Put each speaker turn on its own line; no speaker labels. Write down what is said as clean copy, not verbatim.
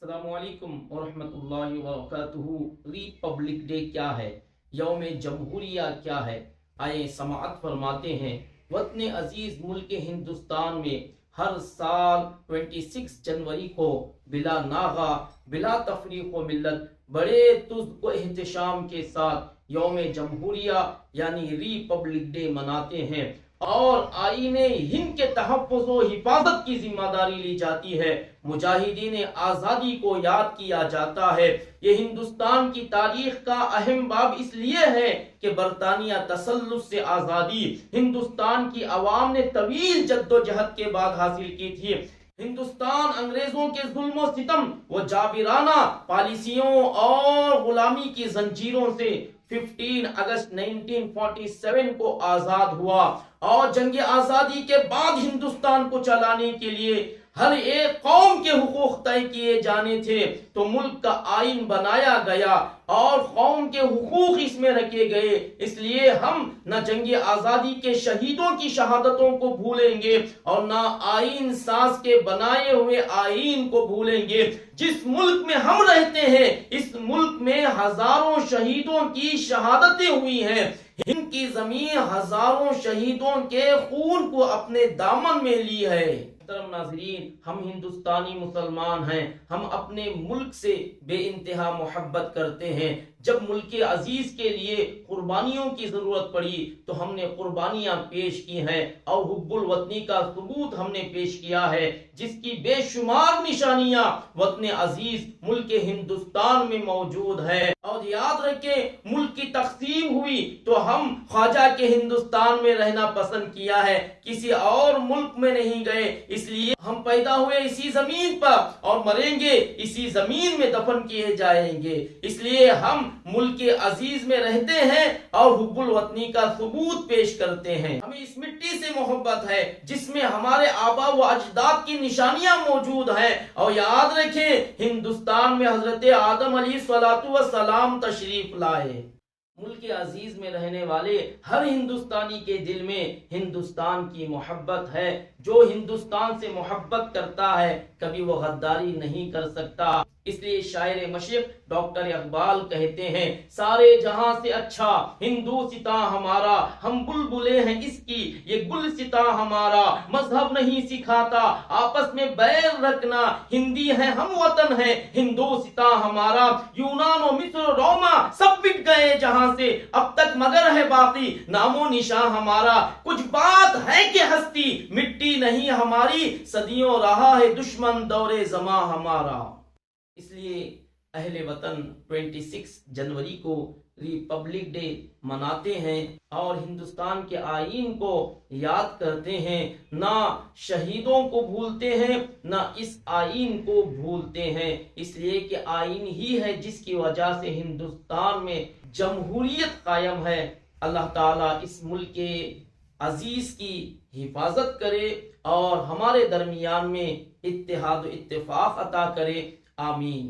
अस्सलाम वालेकुम वरहमतुल्लाहि वबरकातुहू। रिपब्लिक डे क्या है, यौम जमहूरिया क्या है, आए समाअत फरमाते हैं। वतन अजीज मुल्क हिंदुस्तान में हर साल 26 जनवरी को बिला नागा बिला तफरीक व मिल्लत बड़े तुज़्क़ व एहतशाम के साथ यौम जमहूरिया यानी रिपब्लिक डे मनाते हैं और आईने हिंद के तहफ़्फ़ुज़ व हिफाजत की जिम्मेदारी ली जाती है। मुजाहिदीन आज़ादी को याद किया जाता है। ये हिंदुस्तान की तारीख का अहम बाब इसलिए है कि बरतानिया तसल्लुत से आज़ादी हिंदुस्तान की अवाम ने तवील जद्दोजहद के बाद हासिल की थी। हिंदुस्तान अंग्रेजों के जुल्म व सितम व जाबिराना पॉलिसियों और गुलामी की जंजीरों से 15 अगस्त 1947 को आजाद हुआ और जंग आजादी के बाद हिंदुस्तान को चलाने के लिए हर एक कौम के हुकूक तय किए जाने थे, तो मुल्क का आइन बनाया गया और कौम के हुकूक इसमें रखे गए। इसलिए हम न जंग आजादी के शहीदों की शहादतों को भूलेंगे और न आइन साज के बनाए हुए आइन को भूलेंगे। जिस मुल्क में हम रहते हैं इस मुल्क में हजारों शहीदों की शहादतें हुई हैं। हिंद की जमीन हजारों शहीदों के खून को अपने दामन में ली है। नाज़रीन, हम हिंदुस्तानी मुसलमान हैं, हम अपने मुल्क से बेइंतहा मोहब्बत करते हैं। जब मुल्क अजीज के लिए कुर्बानियों की जरूरत पड़ी तो हमने कुर्बानियां पेश की हैं और हुब्बुल वतनी का सबूत हमने पेश किया है, जिसकी बेशुमार निशानियां वतन अजीज मुल्क हिंदुस्तान में मौजूद है। और याद रखें, मुल्क की तकसीम हुई तो हम ख्वाजा के हिंदुस्तान में रहना पसंद किया है, किसी और मुल्क में नहीं गए। इसलिए हम पैदा हुए इसी जमीन पर और मरेंगे इसी जमीन में दफन किए जाएंगे। इसलिए हम मुल्क अजीज में रहते हैं और हुब्बुल वतनी का सबूत पेश करते हैं। हमें इस मिट्टी से मोहब्बत है जिसमें हमारे आबा व अजदाद की निशानियां मौजूद हैं। और याद रखें, हिंदुस्तान में हजरत आदम अलैहिस्सलातु वस्सलाम तशरीफ लाए। मुल्क अजीज में रहने वाले हर हिंदुस्तानी के दिल में हिंदुस्तान की मोहब्बत है। जो हिंदुस्तान से मोहब्बत करता है कभी वो गद्दारी नहीं कर सकता। इसलिए शायर मशरिक़ डॉक्टर इकबाल कहते हैं, सारे जहां से अच्छा हिंदू सिता हमारा, हम बुलबुले हैं इसकी ये गुल सिता हमारा। मजहब नहीं सिखाता आपस में बैर रखना, हिंदी है हम वतन है हिंदू सिता हमारा। यूनान और मिस्र रोमा सब मिट गए जहां से, अब तक मगर है बाकी नामो निशां हमारा। कुछ बात है कि हस्ती मिट्टी नहीं हमारी, सदियों रहा है दुश्मन दौरे जमा हमारा। इसलिए अहले वतन 26 जनवरी को रिपब्लिक डे मनाते हैं और हिंदुस्तान के आईन को याद करते हैं। ना शहीदों को भूलते हैं ना इस आईन को भूलते हैं। इसलिए कि आईन ही है जिसकी वजह से हिंदुस्तान में जमहूरियत कायम है। अल्लाह ताला इस मुल्क के अजीज की हिफाजत करे और हमारे दरमियान में इत्तेहाद इत्तेफाक अता करे। आमीन।